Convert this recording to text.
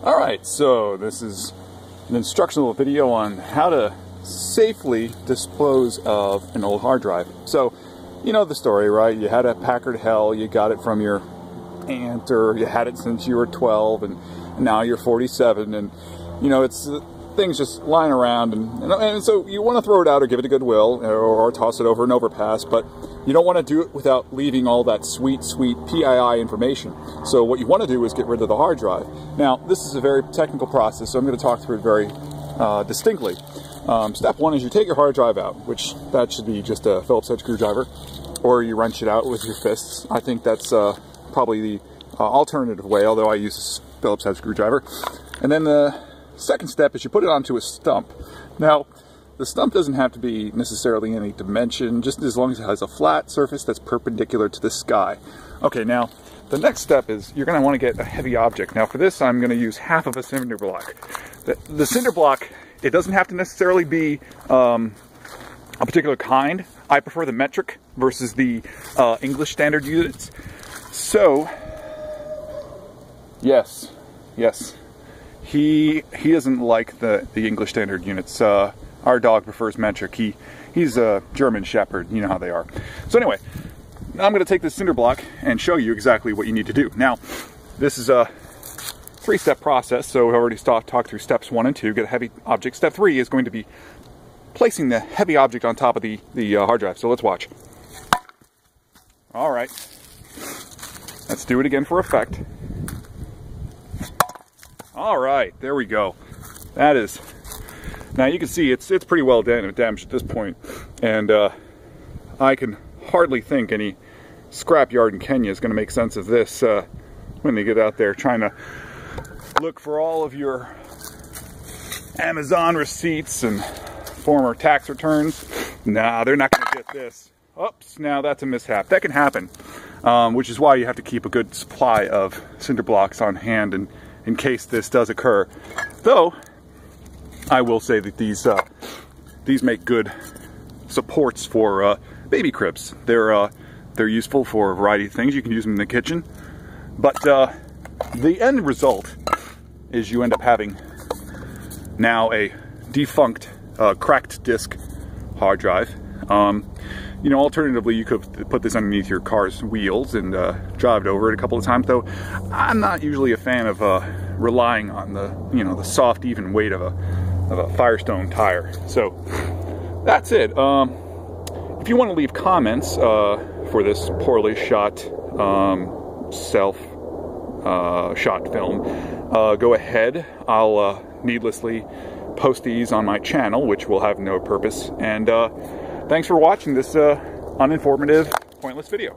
Alright, so this is an instructional video on how to safely dispose of an old hard drive. So, you know the story, right? You had a Packard Hell, you got it from your aunt, or you had it since you were 12, and now you're 47, and you know, it's things just lying around, and so you want to throw it out or give it a Goodwill, or toss it over an overpass, but you don't want to do it without leaving all that sweet PII information. So what you want to do is get rid of the hard drive. Now, this is a very technical process, so I'm going to talk through it very distinctly. Step one is you take your hard drive out, which that should be just a Phillips head screwdriver, or you wrench it out with your fists. I think that's probably the alternative way, although I use a Phillips head screwdriver. And then the second step is you put it onto a stump. Now, the stump doesn't have to be necessarily any dimension, just as long as it has a flat surface that's perpendicular to the sky. Okay, now, the next step is you're going to want to get a heavy object. Now, for this, I'm going to use half of a cinder block. The cinder block, it doesn't have to necessarily be a particular kind. I prefer the metric versus the English standard units. So, yes. He doesn't like the English standard units. Our dog prefers metric. He's a German Shepherd. You know how they are. So anyway, now I'm going to take this cinder block and show you exactly what you need to do. Now, this is a three-step process, so we've already talked through steps 1 and 2. Get a heavy object. Step 3 is going to be placing the heavy object on top of the hard drive. So let's watch. All right. Let's do it again for effect. All right, there we go. That is, now you can see it's pretty well damaged at this point, and I can hardly think any scrapyard in Kenya is going to make sense of this when they get out there trying to look for all of your Amazon receipts and former tax returns. Nah, they're not going to get this. Oops, now that's a mishap. That can happen, which is why you have to keep a good supply of cinder blocks on hand and in case this does occur. Though, I will say that these make good supports for baby cribs. They're useful for a variety of things. You can use them in the kitchen. But the end result is you end up having now a defunct, cracked disk hard drive. You know, alternatively, you could put this underneath your car's wheels and drive it over it a couple of times, though I'm not usually a fan of relying on the soft, even weight of a Firestone tire. So that's it. If you want to leave comments for this poorly shot shot film, go ahead. I'll needlessly post these on my channel, which will have no purpose. And thanks for watching this uninformative, pointless video.